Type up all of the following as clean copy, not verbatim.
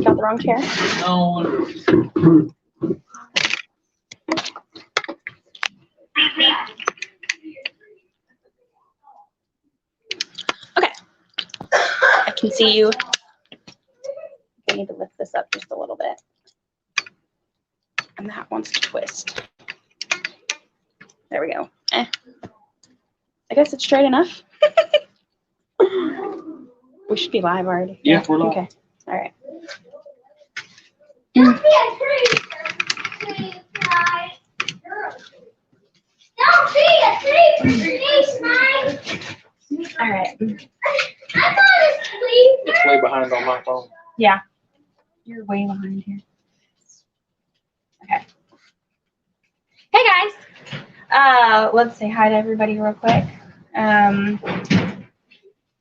Got the wrong chair. No. Okay. I can see you. I need to lift this up just a little bit. And that wants to twist. There we go. I guess it's straight enough. We should be live already. Yeah, we're live. Okay. All right. Don't be a creep. Don't be a creep, please, Mike. All right. I'm not asleep. It's way behind on my phone. Yeah. You're way behind here. Okay. Hey guys. Let's say hi to everybody real quick.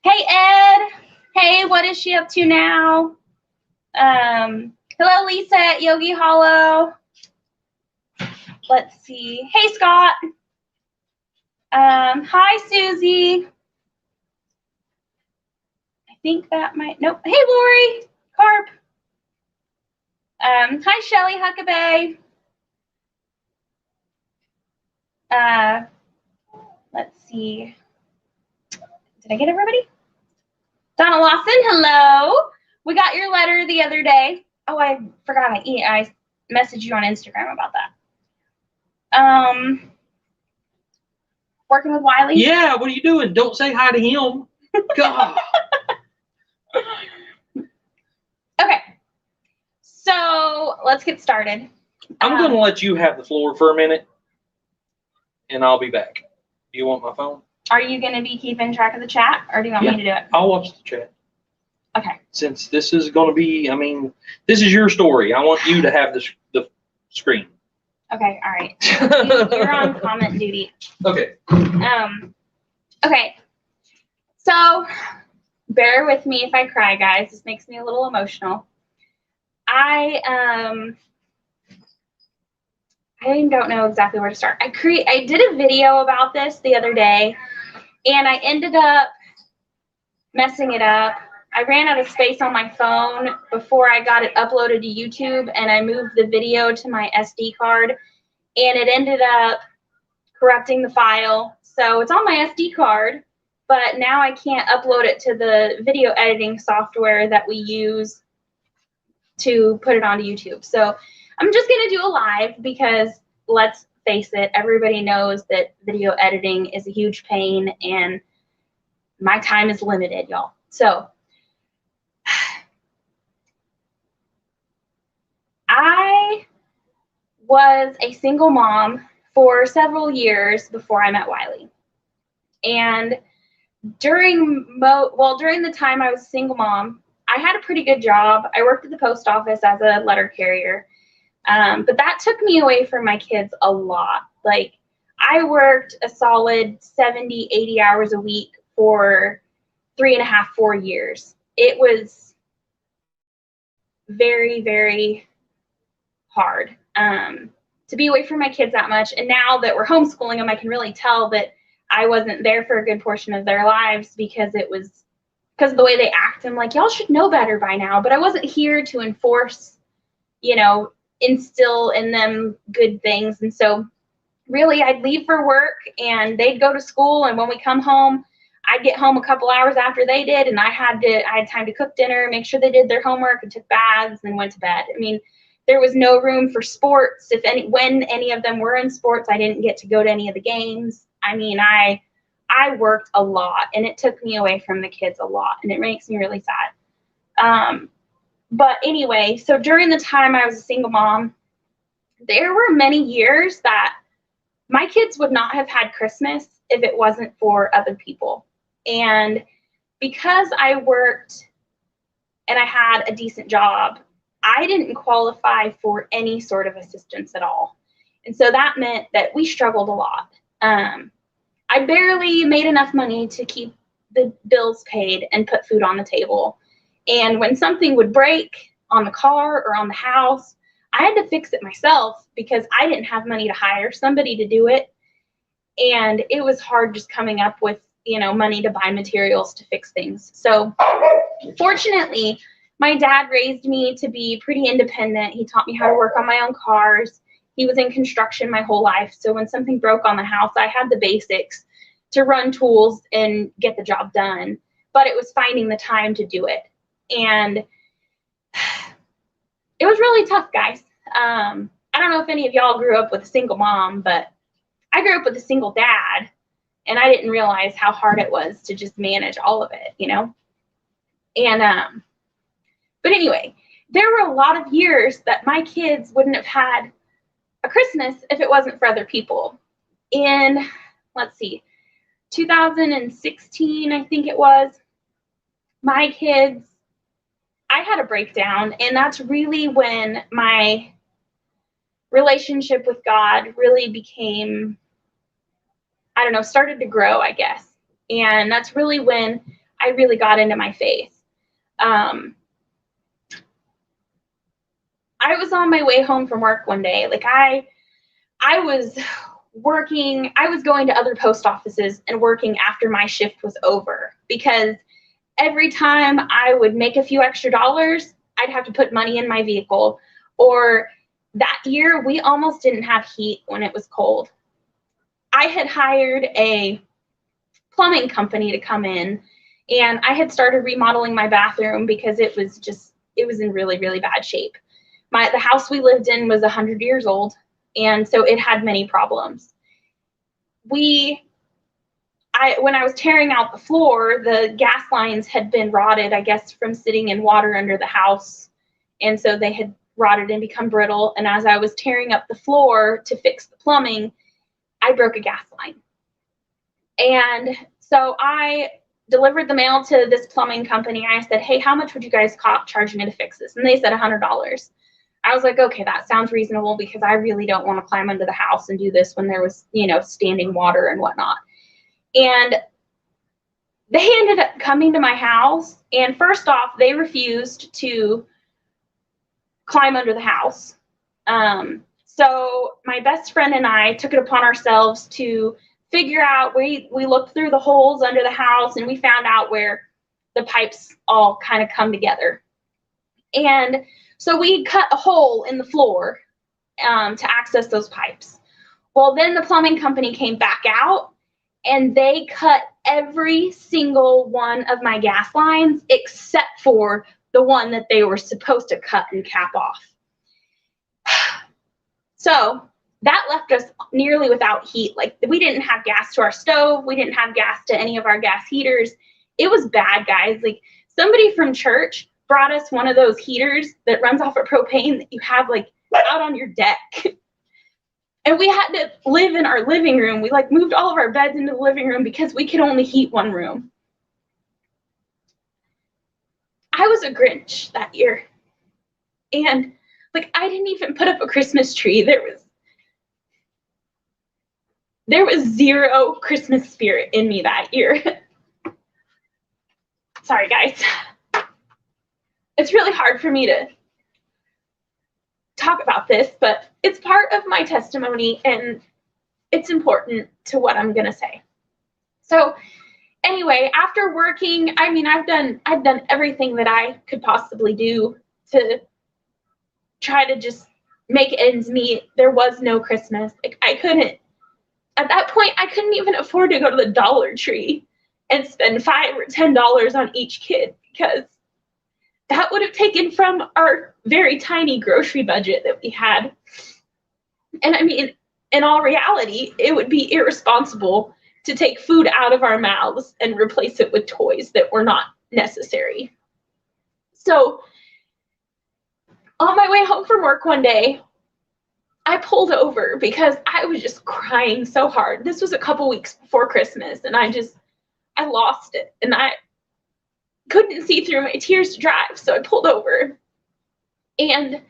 Hey Ed. Hey, what is she up to now? Hello Lisa at Yogi Hollow. Let's see. Hey Scott. Hi Susie. I think that might, nope. Hey Lori. Carp. Hi Shelly Huckabee. Let's see. Did I get everybody? Donna Lawson, hello. We got your letter the other day. Oh, I forgot. I messaged you on Instagram about that. Working with Wiley? Yeah, what are you doing? Don't say hi to him. God. Okay. So let's get started. I'm going to let you have the floor for a minute, and I'll be back. Do you want my phone? Are you going to be keeping track of the chat, or do you want me to do it? I'll watch the chat. Okay. Since this is going to be, this is your story. I want you to have the screen. Okay, all right. You're on comment duty. Okay. Okay. So bear with me if I cry, guys. This makes me a little emotional. I don't know exactly where to start. I did a video about this the other day, and I ended up messing it up. I ran out of space on my phone before I got it uploaded to YouTube, and I moved the video to my SD card, and it ended up corrupting the file. So it's on my SD card, but now I can't upload it to the video editing software that we use to put it onto YouTube. So I'm just going to do a live because let's face it, everybody knows that video editing is a huge pain and my time is limited, y'all. So I was a single mom for several years before I met Wiley. And during the time I was a single mom, I had a pretty good job. I worked at the post office as a letter carrier. But that took me away from my kids a lot. Like, I worked a solid 70, 80 hours a week for 3.5, 4 years. It was very, very hard to be away from my kids that much. And now that we're homeschooling them, I can really tell that I wasn't there for a good portion of their lives because of the way they act. I'm like, y'all should know better by now. But I wasn't here to enforce, instill in them good things. And so really I'd leave for work and they'd go to school, and when we come home, I'd get home a couple hours after they did, and I had time to cook dinner, make sure they did their homework and took baths and went to bed. I mean, there was no room for sports. When any of them were in sports, I didn't get to go to any of the games. I mean, I worked a lot, and it took me away from the kids a lot, and it makes me really sad. But anyway, so during the time I was a single mom, there were many years that my kids would not have had Christmas if it wasn't for other people. And because I worked and I had a decent job, I didn't qualify for any sort of assistance at all. And so that meant that we struggled a lot. I barely made enough money to keep the bills paid and put food on the table. And when something would break on the car or on the house, I had to fix it myself because I didn't have money to hire somebody to do it. And it was hard just coming up with money to buy materials to fix things. So fortunately, my dad raised me to be pretty independent. He taught me how to work on my own cars. He was in construction my whole life. So when something broke on the house, I had the basics to run tools and get the job done. But it was finding the time to do it. And it was really tough, guys. I don't know if any of y'all grew up with a single mom, but I grew up with a single dad, and I didn't realize how hard it was to just manage all of it, And, but anyway, there were a lot of years that my kids wouldn't have had a Christmas if it wasn't for other people. In, let's see, 2016, I think it was, my kids, I had a breakdown, and that's really when my relationship with God really became, I don't know, started to grow, I guess. And that's really when I really got into my faith. I was on my way home from work one day. Like I was working, I was going to other post offices and working after my shift was over, because every time I would make a few extra dollars, I'd have to put money in my vehicle. Or that year, we almost didn't have heat when it was cold. I had hired a plumbing company to come in, and I had started remodeling my bathroom because it was in really, really bad shape. The house we lived in was 100 years old, and so it had many problems. When I was tearing out the floor, the gas lines had been rotted, I guess, from sitting in water under the house, and so they had rotted and become brittle. And as I was tearing up the floor to fix the plumbing, I broke a gas line. And so I delivered the mail to this plumbing company. I said, hey, how much would you guys charge me to fix this? And they said $100. I was like, okay, that sounds reasonable, because I really don't want to climb under the house and do this when there was, standing water and whatnot. And they ended up coming to my house, and first off, they refused to climb under the house. So my best friend and I took it upon ourselves to figure out, we looked through the holes under the house, and we found out where the pipes all kind of come together. And so we cut a hole in the floor to access those pipes. Well, then the plumbing company came back out, and they cut every single one of my gas lines except for the one that they were supposed to cut and cap off. So that left us nearly without heat. Like, we didn't have gas to our stove. We didn't have gas to any of our gas heaters. It was bad, guys. Like, somebody from church brought us one of those heaters that runs off of propane that you have like out on your deck. And we had to live in our living room. We moved all of our beds into the living room because we could only heat one room. I was a Grinch that year. And I didn't even put up a Christmas tree. There was zero Christmas spirit in me that year. Sorry, guys. It's really hard for me to talk about this, but it's part of my testimony, and it's important to what I'm gonna say. So anyway, after working, I've done everything that I could possibly do to try to just make ends meet. There was no Christmas. At that point, I couldn't even afford to go to the Dollar Tree and spend $5 or $10 on each kid, because that would have taken from our very tiny grocery budget that we had. And in all reality, it would be irresponsible to take food out of our mouths and replace it with toys that were not necessary. So on my way home from work one day, I pulled over because I was just crying so hard. This was a couple weeks before Christmas, and I lost it, and I couldn't see through my tears to drive, so I pulled over, and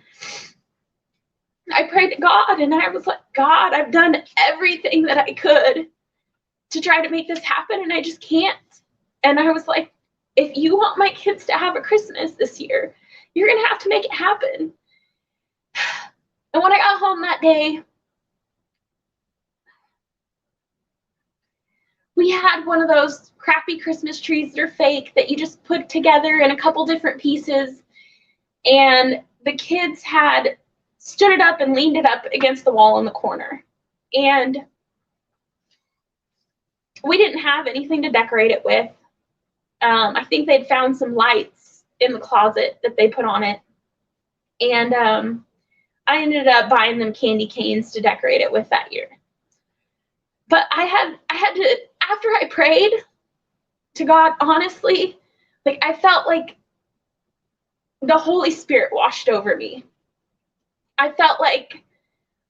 I prayed to God, and I was like, God, I've done everything that I could to try to make this happen, and I just can't. And I was like, if you want my kids to have a Christmas this year, you're gonna have to make it happen. And when I got home that day, we had one of those crappy Christmas trees that are fake that you just put together in a couple different pieces. And the kids had stood it up and leaned it up against the wall in the corner. And we didn't have anything to decorate it with. I think they'd found some lights in the closet that they put on it. And I ended up buying them candy canes to decorate it with that year. But I had to, after I prayed to God, honestly, like I felt like the Holy Spirit washed over me. I felt like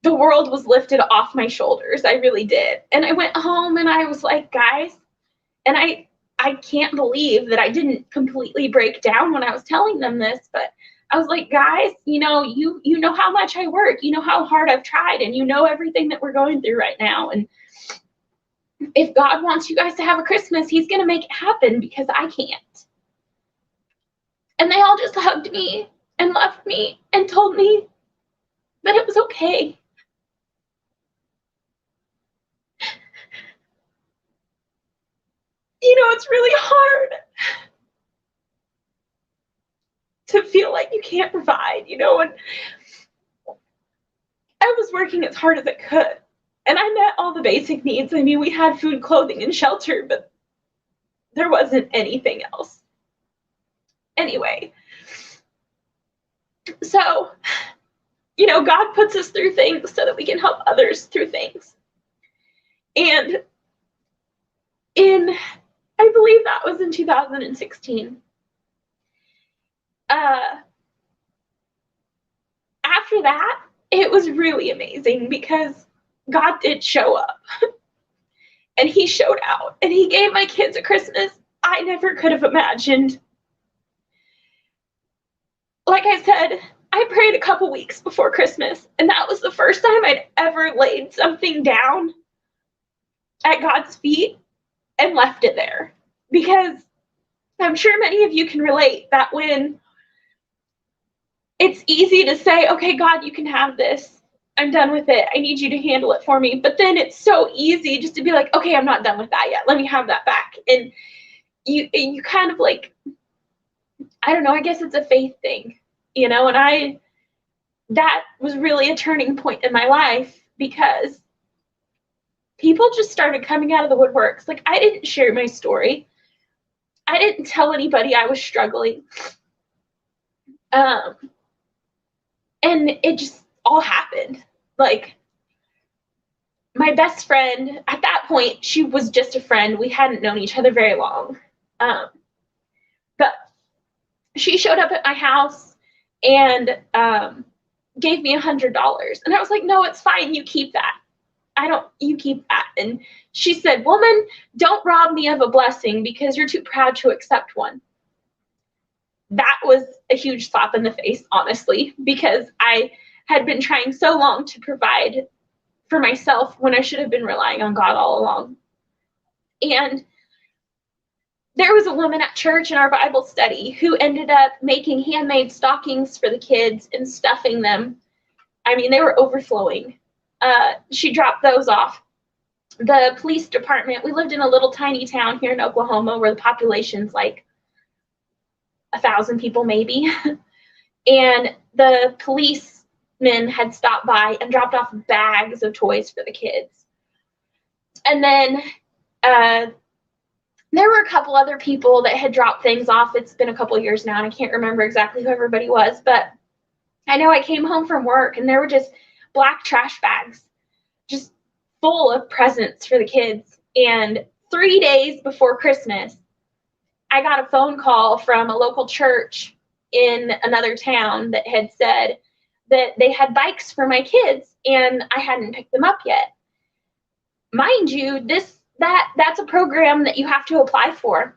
the world was lifted off my shoulders. I really did. And I went home and I was like, guys, and I can't believe that I didn't completely break down when I was telling them this, but I was like, guys, you know how much I work, you know how hard I've tried, and you know everything that we're going through right now. And if God wants you guys to have a Christmas, he's going to make it happen because I can't. And they all just hugged me and loved me and told me that it was okay. You know, it's really hard to feel like you can't provide, you know, and I was working as hard as I could, and I met all the basic needs. I mean, we had food, clothing, and shelter, but there wasn't anything else. Anyway, so, you know, God puts us through things so that we can help others through things. And I believe that was in 2016. After that, it was really amazing because God did show up and he showed out and he gave my kids a Christmas I never could have imagined. Like I said, I prayed a couple weeks before Christmas, and that was the first time I'd ever laid something down at God's feet and left it there. Because I'm sure many of you can relate that when it's easy to say, okay, God, you can have this. I'm done with it. I need you to handle it for me. But then it's so easy just to be like, okay, I'm not done with that yet. Let me have that back. And you kind of like, I don't know, I guess it's a faith thing, you know, and that was really a turning point in my life because people just started coming out of the woodworks. Like, I didn't share my story. I didn't tell anybody I was struggling. And it just all happened. Like, my best friend, at that point, she was just a friend. We hadn't known each other very long. But she showed up at my house and gave me $100. And I was like, no, it's fine. You keep that. You keep that. And she said, woman, don't rob me of a blessing because you're too proud to accept one. That was a huge slap in the face, honestly, because I had been trying so long to provide for myself when I should have been relying on God all along. And there was a woman at church in our Bible study who ended up making handmade stockings for the kids and stuffing them. I mean, they were overflowing. She dropped those off. The police department, we lived in a little tiny town here in Oklahoma where the population's like 1,000 people maybe. And the policemen had stopped by and dropped off bags of toys for the kids. And then there were a couple other people that had dropped things off. It's been a couple years now, and I can't remember exactly who everybody was, but I know I came home from work and there were just black trash bags just full of presents for the kids. And 3 days before Christmas, I got a phone call from a local church in another town that had said that they had bikes for my kids and I hadn't picked them up yet. Mind you, that's a program that you have to apply for.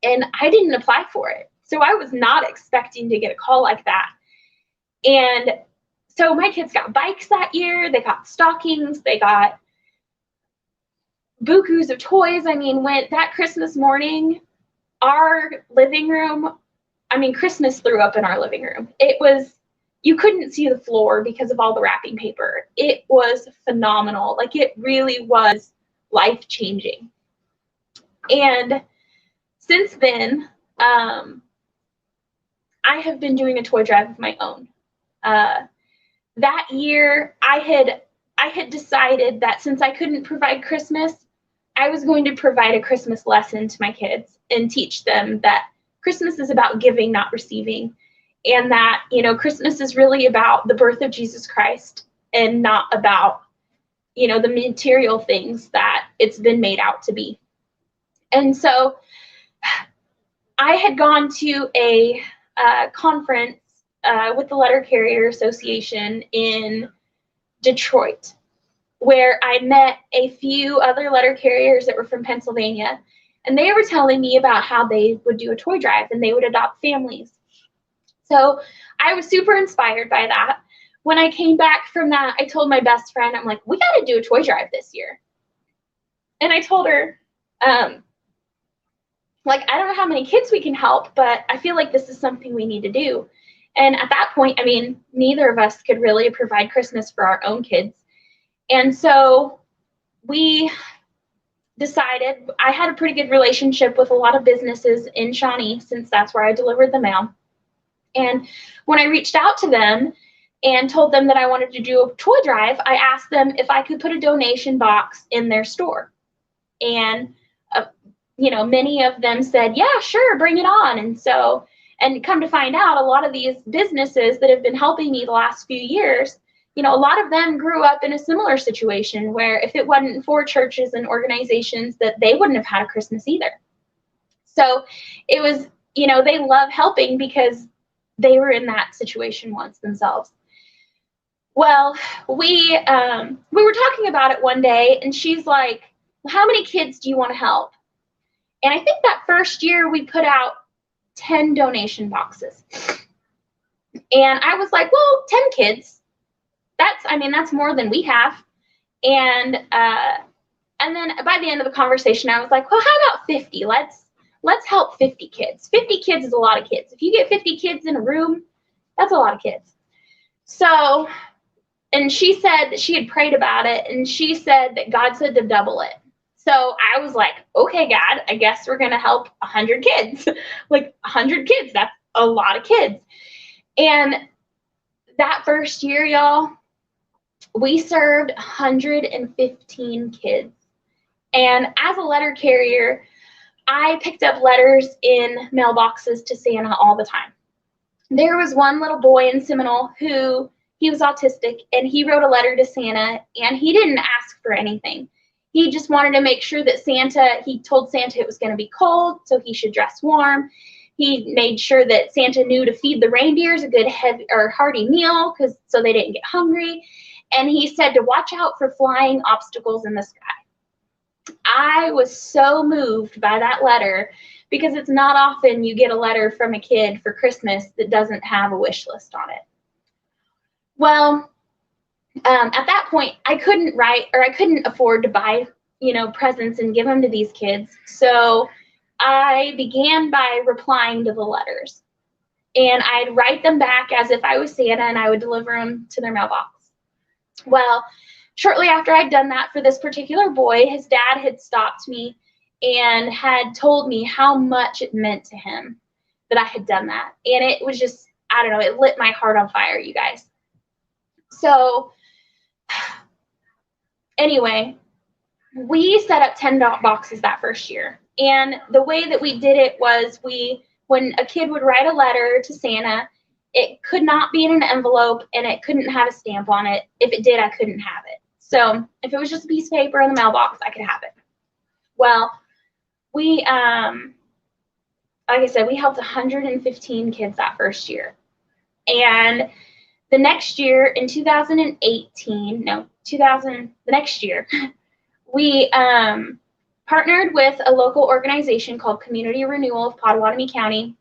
And I didn't apply for it. So I was not expecting to get a call like that. And so my kids got bikes that year. They got stockings. They got bukus of toys. I mean, that Christmas morning, our living room, Christmas threw up in our living room. You couldn't see the floor because of all the wrapping paper. It was phenomenal. Like, it really was life-changing. And since then, I have been doing a toy drive of my own. That year, I had decided that since I couldn't provide Christmas, I was going to provide a Christmas lesson to my kids and teach them that Christmas is about giving, not receiving, and that, Christmas is really about the birth of Jesus Christ and not about, the material things that it's been made out to be. And so I had gone to a conference with the Letter Carrier Association in Detroit, where I met a few other letter carriers that were from Pennsylvania, and they were telling me about how they would do a toy drive and they would adopt families. So I was super inspired by that. When I came back from that, I told my best friend, I'm like, we got to do a toy drive this year. And I told her, I don't know how many kids we can help, but I feel like this is something we need to do. And at that point, neither of us could really provide Christmas for our own kids. And so we decided, I had a pretty good relationship with a lot of businesses in Shawnee, since that's where I delivered the mail. And when I reached out to them and told them that I wanted to do a toy drive, I asked them if I could put a donation box in their store. And, many of them said, yeah, sure, bring it on. And come to find out, a lot of these businesses that have been helping me the last few years, a lot of them grew up in a similar situation where if it wasn't for churches and organizations, that they wouldn't have had a Christmas either. So it was, they love helping because they were in that situation once themselves. Well, we were talking about it one day, and she's like, well, how many kids do you want to help? And I think that first year we put out 10 donation boxes. And I was like, well, 10 kids. That's more than we have. And then by the end of the conversation, I was like, well, how about 50? Let's help 50 kids. 50 kids is a lot of kids. If you get 50 kids in a room, that's a lot of kids. So, and she said that she had prayed about it, and she said that God said to double it. So I was like, okay, God, I guess we're going to help 100 kids. 100 kids, that's a lot of kids. And that first year, y'all, we served 115 kids. And as a letter carrier, I picked up letters in mailboxes to Santa all the time. There was one little boy in Seminole who, he was autistic, and he wrote a letter to Santa, and he didn't ask for anything. He just wanted to make sure that he told Santa it was going to be cold, so he should dress warm. He made sure that Santa knew to feed the reindeers a good hearty meal, so they didn't get hungry. And he said to watch out for flying obstacles in the sky. I was so moved by that letter, because it's not often you get a letter from a kid for Christmas that doesn't have a wish list on it. Well, at that point, I couldn't afford to buy, presents and give them to these kids. So I began by replying to the letters, and I'd write them back as if I was Santa, and I would deliver them to their mailbox. Well, shortly after I'd done that for this particular boy, his dad had stopped me and had told me how much it meant to him that I had done that. And it was just, I don't know, it lit my heart on fire, you guys. So anyway, we set up 10 boxes that first year. And the way that we did it was when a kid would write a letter to Santa, it could not be in an envelope, and it couldn't have a stamp on it. If it did, I couldn't have it. So if it was just a piece of paper in the mailbox, I could have it. Well, we, like I said, we helped 115 kids that first year. And the next year, in 2018, the next year, we partnered with a local organization called Community Renewal of Pottawatomie County.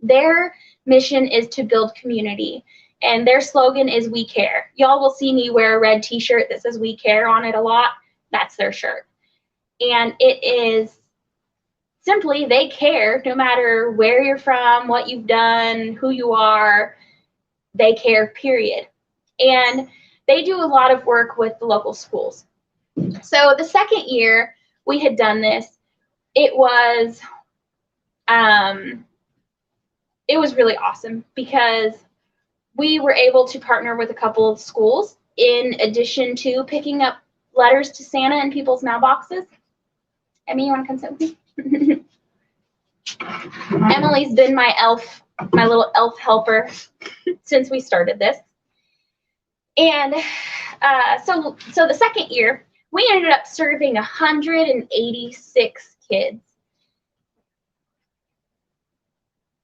Their mission is to build community, and their slogan is "We Care." Y'all will see me wear a red t-shirt that says "We Care" on it a lot. That's their shirt. And it is simply, they care no matter where you're from, what you've done, who you are. They care, period. And they do a lot of work with the local schools. So the second year we had done this, it was really awesome because we were able to partner with a couple of schools in addition to picking up letters to Santa in people's mailboxes. Emmy, you want to come sit with me? Emily's been my little elf helper since we started this. And so the second year, we ended up serving 186 kids.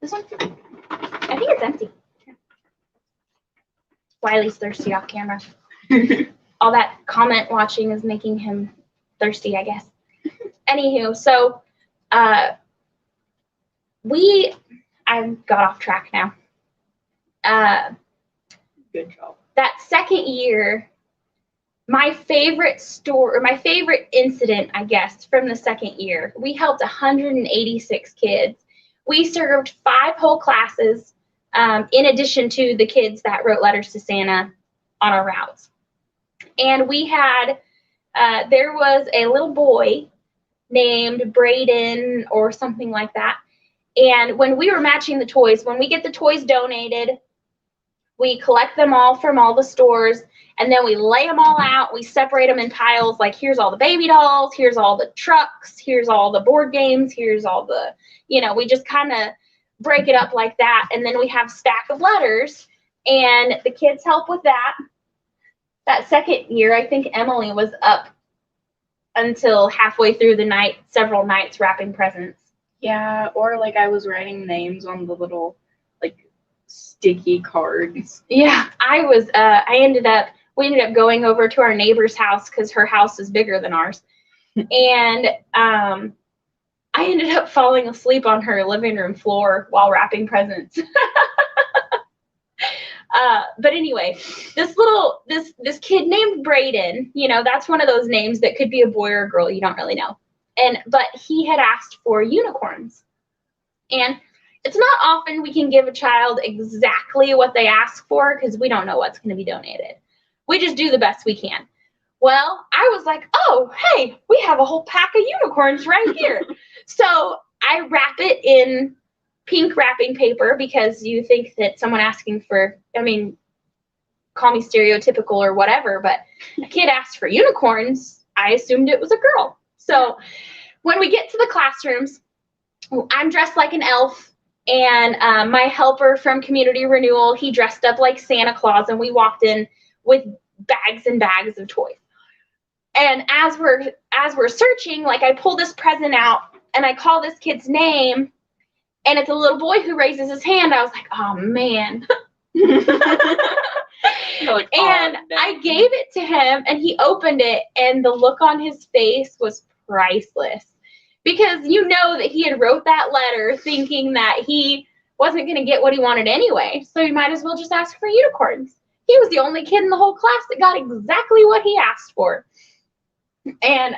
This one? I think it's empty. Wiley's thirsty off camera. All that comment watching is making him thirsty, I guess. Anywho, so I got off track now. Good job. That second year, my favorite incident, I guess, from the second year, we helped 186 kids. We served 5 whole classes, in addition to the kids that wrote letters to Santa on our routes. And we had, there was a little boy named Braden or something like that. And when we were matching the toys, when we get the toys donated, we collect them all from all the stores, and then we lay them all out. We separate them in piles, like here's all the baby dolls, here's all the trucks, here's all the board games, here's all the, we just kind of break it up like that. And then we have a stack of letters, and the kids help with that. That second year, I think Emily was up until halfway through the night, several nights wrapping presents. Yeah, or like I was writing names on the little like sticky cards. Yeah, we ended up going over to our neighbor's house because her house is bigger than ours. And I ended up falling asleep on her living room floor while wrapping presents. But anyway, this kid named Braden, that's one of those names that could be a boy or a girl, you don't really know. But he had asked for unicorns. And it's not often we can give a child exactly what they ask for because we don't know what's going to be donated. We just do the best we can. Well, I was like, oh, hey, we have a whole pack of unicorns right here. So I wrap it in pink wrapping paper because you think that someone asking for, call me stereotypical or whatever, but a kid asked for unicorns, I assumed it was a girl. So when we get to the classrooms, I'm dressed like an elf, and my helper from Community Renewal, he dressed up like Santa Claus, and we walked in with bags and bags of toys. And as we're searching, like I pull this present out and I call this kid's name, and it's a little boy who raises his hand. I was like, oh man. Like, and I gave it to him, and he opened it, and the look on his face was priceless. Because that he had wrote that letter thinking that he wasn't going to get what he wanted anyway. So he might as well just ask for unicorns. He was the only kid in the whole class that got exactly what he asked for. And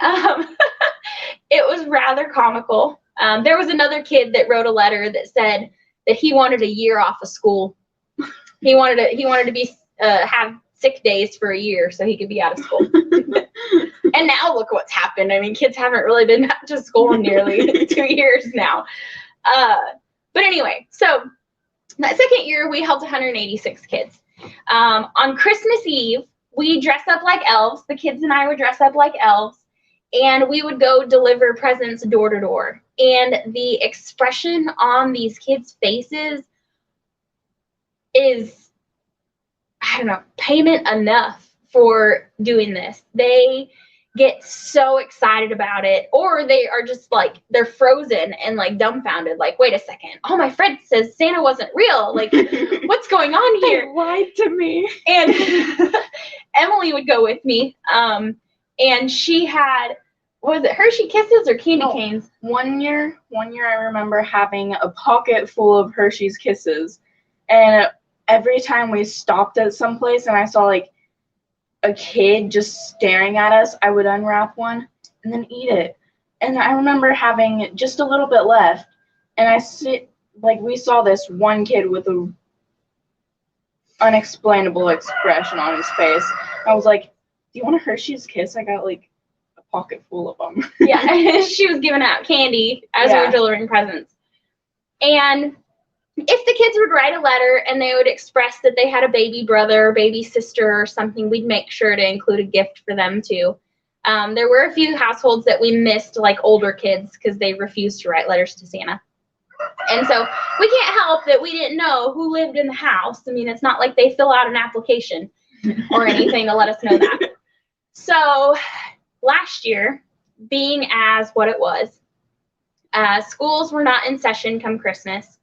it was rather comical. There was another kid that wrote a letter that said that he wanted a year off of school. He wanted to be have sick days for a year so he could be out of school. And now look what's happened. Kids haven't really been back to school in nearly 2 years now. But anyway, so that second year we helped 186 kids. On Christmas Eve, we dressed up like elves. The kids and I would dress up like elves, and we would go deliver presents door to door. And the expression on these kids' faces is, payment enough for doing this. They get so excited about it, or they are just like, they're frozen and like dumbfounded, like, wait a second, oh, my friend says Santa wasn't real, like what's going on here? They lied to me. And Emily would go with me, and she had, was it Hershey Kisses or candy canes? One year I remember having a pocket full of Hershey's Kisses, and every time we stopped at some place and I saw like a kid just staring at us, I would unwrap one and then eat it. And I remember having just a little bit left, and we saw this one kid with a unexplainable expression on his face. I was like, do you want a Hershey's Kiss? I got like a pocket full of them. Yeah, she was giving out candy as we were delivering presents. And if the kids would write a letter and they would express that they had a baby brother or baby sister or something, we'd make sure to include a gift for them too. There were a few households that we missed, like older kids, because they refused to write letters to Santa. And so we can't help that we didn't know who lived in the house. I mean, it's not like they fill out an application or anything to let us know that. So last year, being as what it was, schools were not in session come Christmas,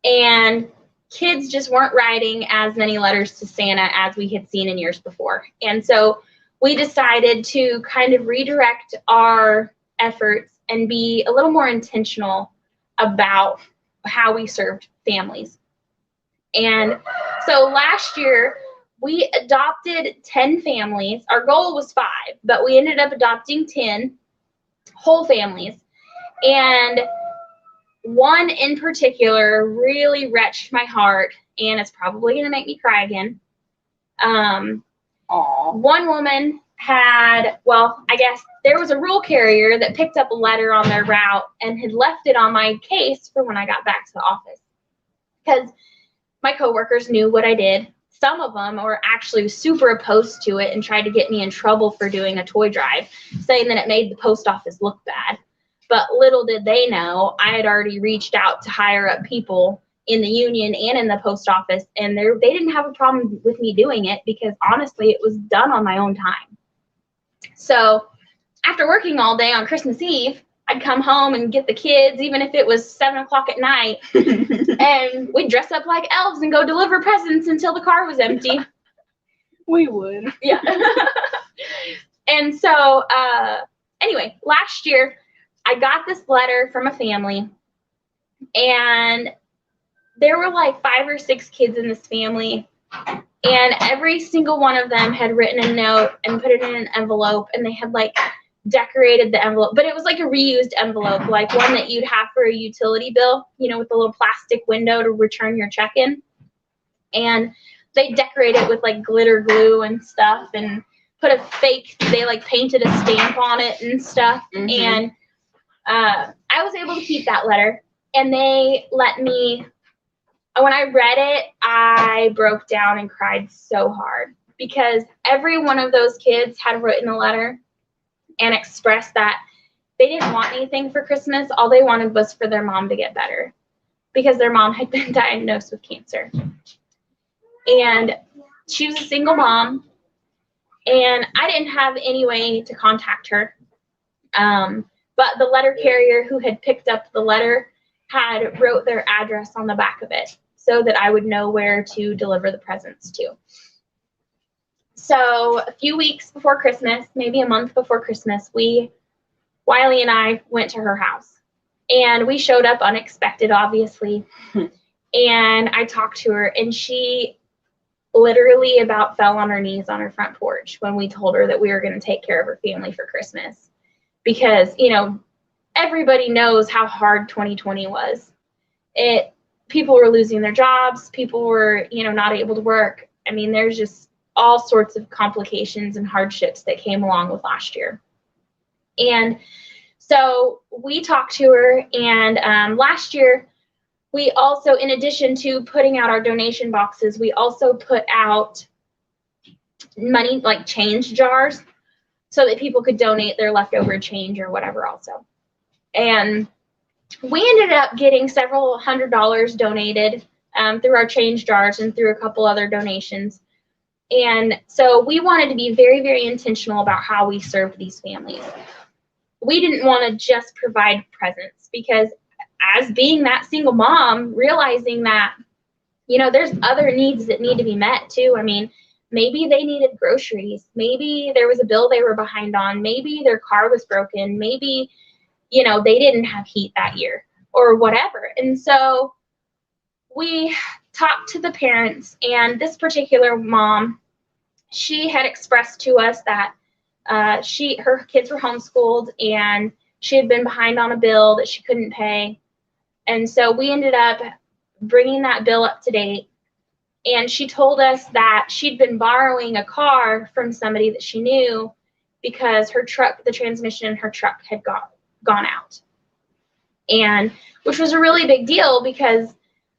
and kids just weren't writing as many letters to Santa as we had seen in years before. And so we decided to kind of redirect our efforts and be a little more intentional about how we served families. And so last year, we adopted 10 families. Our goal was 5, but we ended up adopting 10 whole families. And one in particular really wrenched my heart, and it's probably going to make me cry again. One woman had, well, I guess there was a rural carrier that picked up a letter on their route and had left it on my case for when I got back to the office. Because my coworkers knew what I did. Some of them were actually super opposed to it and tried to get me in trouble for doing a toy drive, saying that it made the post office look bad. But little did they know, I had already reached out to higher up people in the union and in the post office, and they didn't have a problem with me doing it because honestly, it was done on my own time. So after working all day on Christmas Eve, I'd come home and get the kids, even if it was 7 o'clock at night, and we'd dress up like elves and go deliver presents until the car was empty. We would. Yeah. And so, anyway, last year, I got this letter from a family, and there were like 5 or 6 kids in this family, and every single one of them had written a note and put it in an envelope, and they had like decorated the envelope, but it was like a reused envelope, like one that you'd have for a utility bill, you know, with the little plastic window to return your check in. And they decorated it with like glitter glue and stuff, and put a fake, they like painted a stamp on it and stuff. Mm-hmm. And I was able to keep that letter, and they let me, when I read it, I broke down and cried so hard because every one of those kids had written a letter and expressed that they didn't want anything for Christmas. All they wanted was for their mom to get better because their mom had been diagnosed with cancer. And she was a single mom, and I didn't have any way to contact her. But the letter carrier who had picked up the letter had wrote their address on the back of it so that I would know where to deliver the presents to. So a few weeks before Christmas, maybe a month before Christmas, Wiley and I went to her house, and we showed up unexpected, obviously. And I talked to her, and she literally about fell on her knees on her front porch when we told her that we were going to take care of her family for Christmas. Because, you know, everybody knows how hard 2020 was. People were losing their jobs. People were, you know, not able to work. I mean, there's just all sorts of complications and hardships that came along with last year. And so we talked to her, and last year we also, in addition to putting out our donation boxes, we also put out money, like change jars, so that people could donate their leftover change or whatever also. And we ended up getting several $100s donated through our change jars and through a couple other donations. And so we wanted to be very, very intentional about how we served these families. We didn't want to just provide presents because as being that single mom, realizing that, you know, there's other needs that need to be met too. I mean, maybe they needed groceries. Maybe there was a bill they were behind on. Maybe their car was broken. Maybe, you know, they didn't have heat that year or whatever. And so we talked to the parents, and this particular mom, she had expressed to us that her kids were homeschooled and she had been behind on a bill that she couldn't pay. And so we ended up bringing that bill up to date. And she told us that she'd been borrowing a car from somebody that she knew, because her truck, the transmission in her truck had gone out. And which was a really big deal because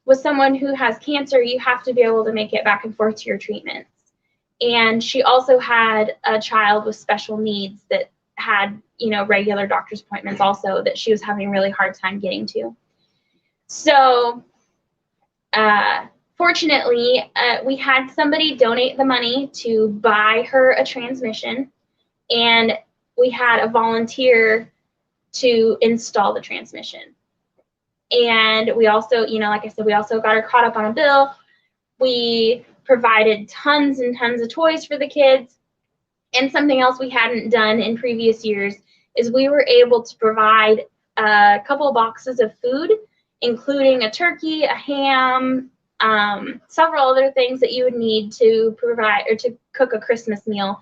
with someone who has cancer, you have to be able to make it back and forth to your treatments. And she also had a child with special needs that had, you know, regular doctor's appointments also that she was having a really hard time getting to. So fortunately, we had somebody donate the money to buy her a transmission, and we had a volunteer to install the transmission. And we also, you know, like I said, we also got her caught up on a bill. We provided tons and tons of toys for the kids. And something else we hadn't done in previous years is we were able to provide a couple of boxes of food, including a turkey, a ham, several other things that you would need to provide or to cook a Christmas meal.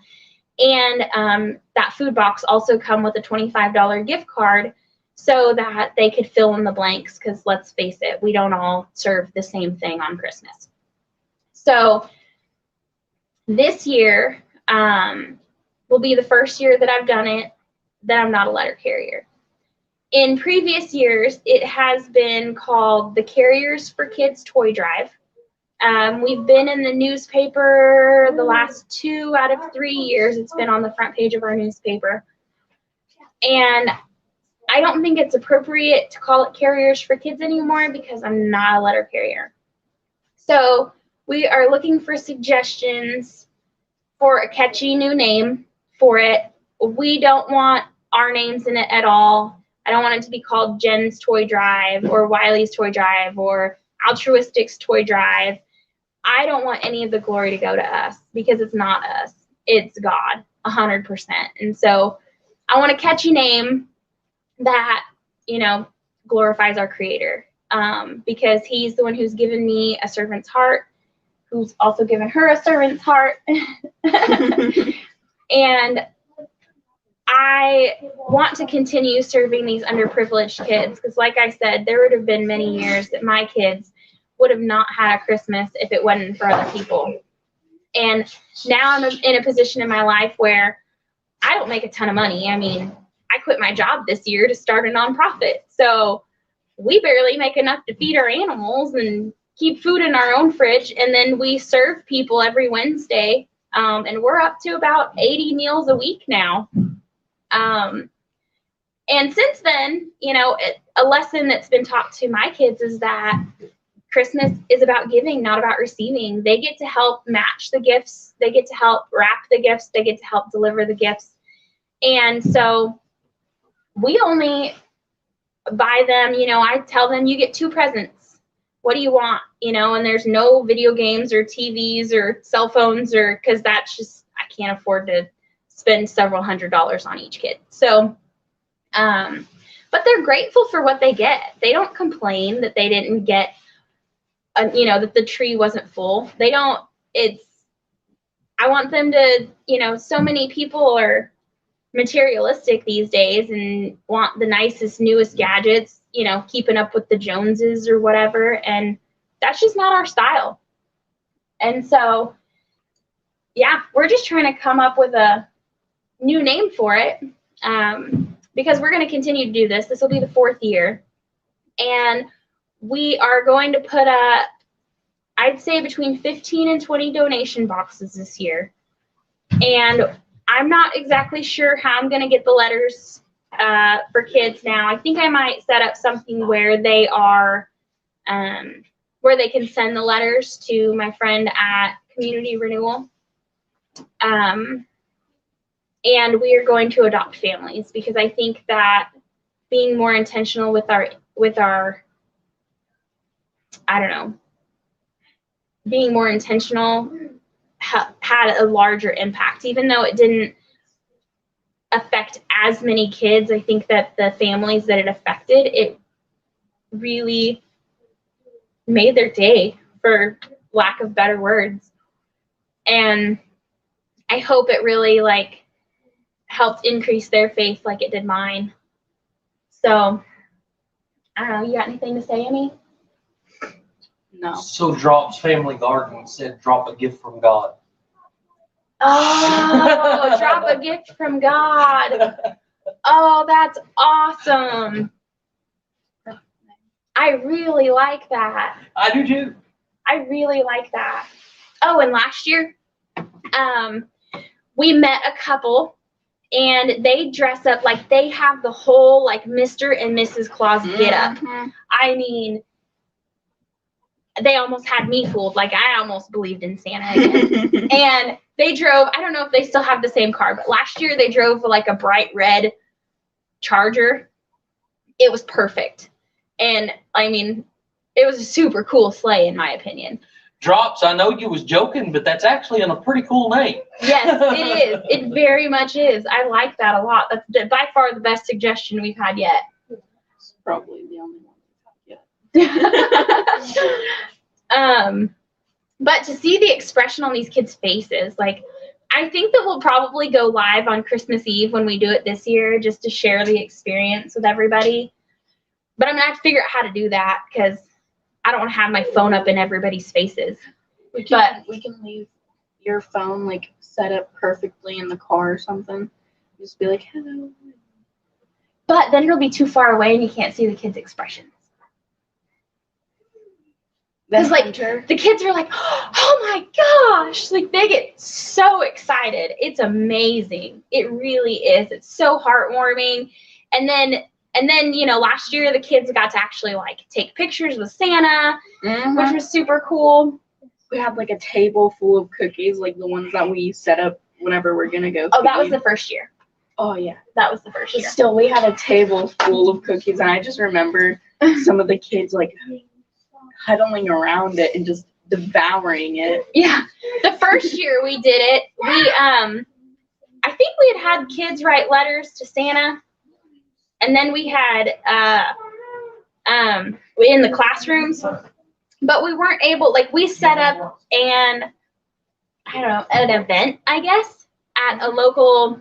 And that food box also come with a $25 gift card so that they could fill in the blanks, because let's face it, we don't all serve the same thing on Christmas. So this year will be the first year that I've done it that I'm not a letter carrier. In previous years, it has been called the Carriers for Kids Toy Drive. We've been in the newspaper the last 2 out of 3 years. It's been on the front page of our newspaper. And I don't think it's appropriate to call it Carriers for Kids anymore because I'm not a letter carrier. So we are looking for suggestions for a catchy new name for it. We don't want our names in it at all. I don't want it to be called Jen's Toy Drive or Wiley's Toy Drive or Altruistic's Toy Drive. I don't want any of the glory to go to us because it's not us. It's God, 100%. And so I want a catchy name that, you know, glorifies our Creator, because He's the one who's given me a servant's heart, who's also given her a servant's heart. And I want to continue serving these underprivileged kids because, like I said, there would have been many years that my kids would have not had a Christmas if it wasn't for other people. And now I'm in a position in my life where I don't make a ton of money. I mean, I quit my job this year to start a nonprofit. So we barely make enough to feed our animals and keep food in our own fridge. And then we serve people every Wednesday. And we're up to about 80 meals a week now. And since then, you know, a lesson that's been taught to my kids is that Christmas is about giving, not about receiving. They get to help match the gifts. They get to help wrap the gifts. They get to help deliver the gifts. And so we only buy them, you know, I tell them you get 2 presents. What do you want? You know, and there's no video games or TVs or cell phones or, because that's just, I can't afford to spend several $100s on each kid. So, but they're grateful for what they get. They don't complain that they didn't get, you know, that the tree wasn't full. They don't, I want them to, you know, so many people are materialistic these days and want the nicest, newest gadgets, you know, keeping up with the Joneses or whatever. And that's just not our style. And so, yeah, we're just trying to come up with a new name for it, because we're going to continue to do this. This will be the 4th year. And we are going to put up, I'd say, between 15 and 20 donation boxes this year. And I'm not exactly sure how I'm going to get the letters for kids now. I think I might set up something where they are, where they can send the letters to my friend at Community Renewal. And we are going to adopt families because I think that being more intentional with our, I don't know, being more intentional had a larger impact. Even though it didn't affect as many kids, I think that the families that it affected, it really made their day, for lack of better words. And I hope it really helped increase their faith like it did mine. So I don't know, you got anything to say, Amy? No. So Drop's Family Garden said, drop a gift from God. Oh, drop a gift from God. Oh, that's awesome. I really like that. I do too. I really like that. Oh, and last year, we met a couple, and they dress up like they have the whole like Mr. and Mrs. Claus get up. I mean, they almost had me fooled. Like I almost believed in Santa again. And they drove, I don't know if they still have the same car, but last year they drove like a bright red Charger. It was perfect. And I mean, it was a super cool sleigh in my opinion. Drops, I know you was joking, but that's actually a pretty cool name. Yes, it is. It very much is. I like that a lot. That's by far the best suggestion we've had yet. It's probably the only one we've had yet. But to see the expression on these kids' faces, like, I think that we'll probably go live on Christmas Eve when we do it this year, just to share the experience with everybody. But I'm gonna have to figure out how to do that because I don't want to have my phone up in everybody's faces. We can leave your phone like set up perfectly in the car or something. Just be like, hello. But then it'll be too far away and you can't see the kids' expressions. It's like the kids are like, oh my gosh, like they get so excited. It's amazing. It really is. It's so heartwarming. And then, you know, last year the kids got to actually like take pictures with Santa, which was super cool. We had like a table full of cookies, like the ones that we set up whenever we're gonna go. Oh, that was the first year. Oh yeah, that was the first but year. Still, we had a table full of cookies, and I just remember some of the kids like huddling around it and just devouring it. Yeah, the first year we did it, I think we had kids write letters to Santa, and then we had in the classrooms, but we weren't able, like we set up an event, I guess, at a local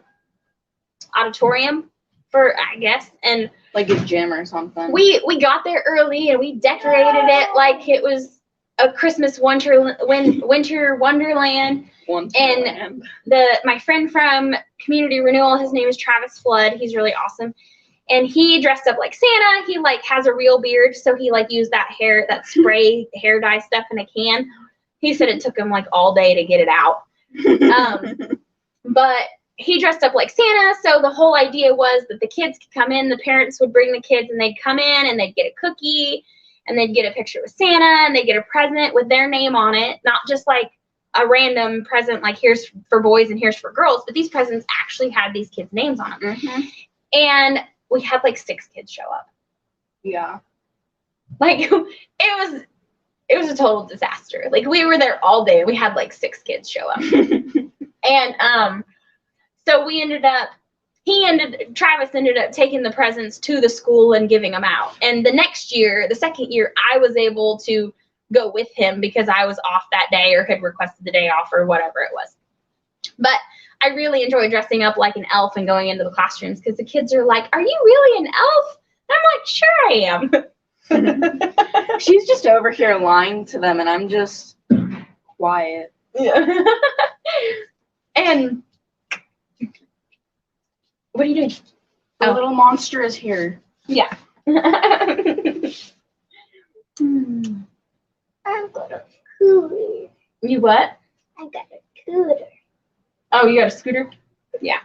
auditorium for, I guess, and like a gym or something. We got there early and we decorated it like it was a Christmas winter wonderland. And my friend from Community Renewal, his name is Travis Flood. He's really awesome. And he dressed up like Santa. He like has a real beard, so he like used that spray hair dye stuff in a can. He said it took him like all day to get it out. But he dressed up like Santa, so the whole idea was that the kids could come in, the parents would bring the kids, and they'd come in and they'd get a cookie, and they'd get a picture with Santa, and they'd get a present with their name on it, not just like a random present like here's for boys and here's for girls, but these presents actually had these kids' names on them. And we had like 6 kids show up. Yeah. Like it was a total disaster. Like we were there all day. We had like 6 kids show up. And so Travis ended up taking the presents to the school and giving them out. And the second year, I was able to go with him because I was off that day or had requested the day off or whatever it was. But I really enjoy dressing up like an elf and going into the classrooms because the kids are like, are you really an elf? And I'm like, sure I am. She's just over here lying to them and I'm just quiet. Yeah. And what are you doing? The little monster is here. Yeah. I've got a cooler. You what? I got a cooler. Oh, you got a scooter? Yeah.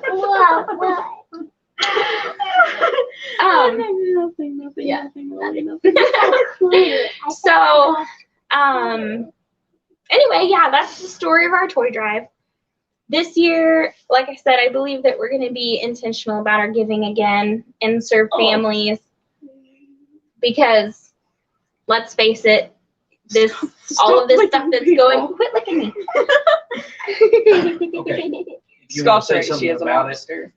What? Nothing. Yeah. Nothing. So, anyway, yeah, that's the story of our toy drive. This year, like I said, I believe that we're going to be intentional about our giving again and serve families because, let's face it, all of this stuff that's going. Quit licking me. Okay. If you want to say Right, something she is a about it, monster.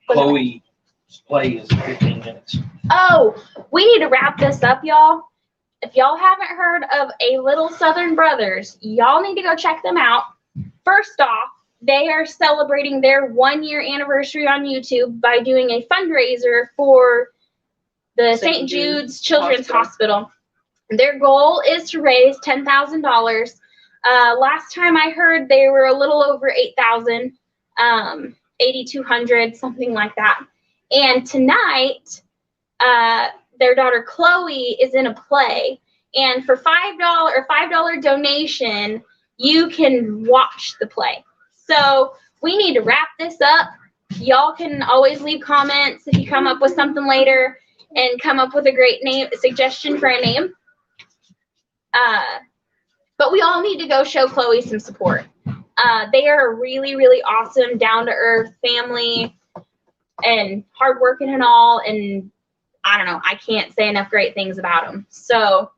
Chloe's play is 15 minutes. Oh, we need to wrap this up, y'all. If y'all haven't heard of A Little Southern Brothers, y'all need to go check them out. First off, they are celebrating their 1-year anniversary on YouTube by doing a fundraiser for the St. Jude's Children's Hospital. Their goal is to raise $10,000. Last time I heard, they were a little over 8,000, 8,200, something like that. And tonight, their daughter Chloe is in a play, and for $5 donation, you can watch the play. So we need to wrap this up. Y'all can always leave comments if you come up with something later and come up with a great suggestion for a name. But we all need to go show Chloe some support. They are a really, really awesome, down-to-earth family and hardworking and all. And I don't know, I can't say enough great things about them. So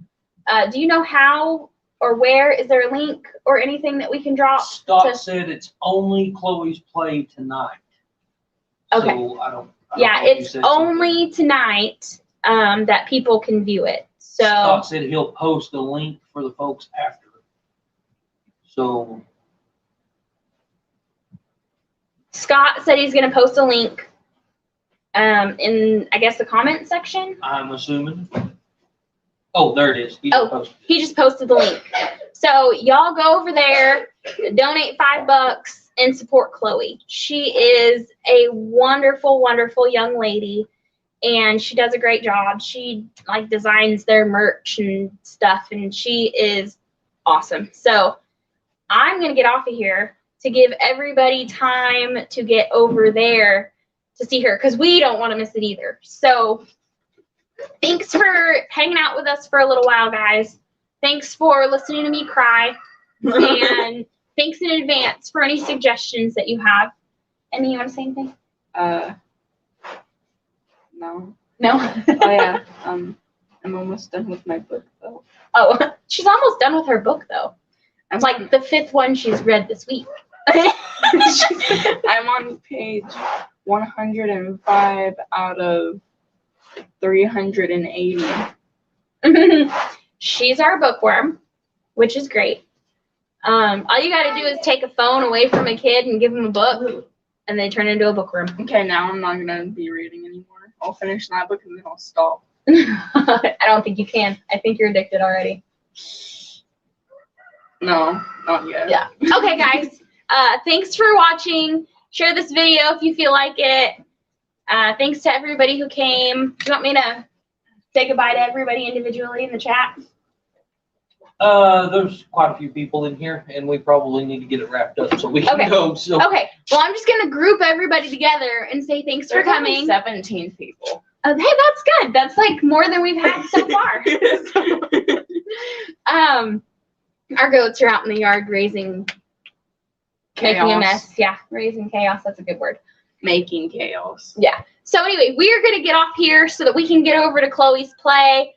do you know how or where? Is there a link or anything that we can drop? Scott said it's only Chloe's play tonight. Okay. So I don't Yeah, know if you it's said something. only tonight that people can view it. So Scott said he'll post a link for the folks after. So Scott said he's going to post a link in, I guess, the comment section. I'm assuming. Oh, there it is. He Oh. posted. He just posted the link. So y'all go over there, donate $5 and support Chloe. She is a wonderful, wonderful young lady, and she does a great job. She like designs their merch and stuff, and she is awesome. So I'm going to get off of here to give everybody time to get over there to see her, because we don't want to miss it either. So thanks for hanging out with us for a little while, guys. Thanks for listening to me cry. And thanks in advance for any suggestions that you have. Emmy, you want to say anything? No. No? Oh yeah. I'm almost done with my book though. Oh, she's almost done with her book, though. It's like the 5th one she's read this week. I'm on page 105 out of 380. She's our bookworm, which is great. All you got to do is take a phone away from a kid and give them a book, and they turn into a bookworm. Okay, now I'm not gonna be reading anymore. I'll finish that book and then I'll stop. I don't think you can. I think you're addicted already. No, not yet. Yeah. Okay, guys. Thanks for watching. Share this video if you feel like it. Thanks to everybody who came. Do you want me to say goodbye to everybody individually in the chat? There's quite a few people in here, and we probably need to get it wrapped up so we can Okay. go. So Okay. Well, I'm just going to group everybody together and say thanks for There's only coming. 17 people. Oh, hey, that's good. That's like more than we've had so far. Our goats are out in the yard making a mess. Yeah, raising chaos. That's a good word. Making chaos. Yeah. So anyway, we are going to get off here so that we can get over to Chloe's play.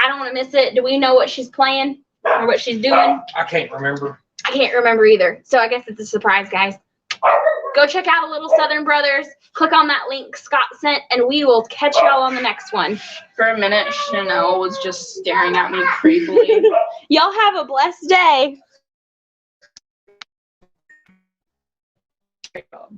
I don't want to miss it. Do we know what she's playing or what she's doing? I can't remember. I can't remember either. So I guess it's a surprise, guys. Go check out A Little Southern Brothers. Click on that link Scott sent, and we will catch y'all on the next one. For a minute, Chanel was just staring at me creepily. Y'all have a blessed day. Great job.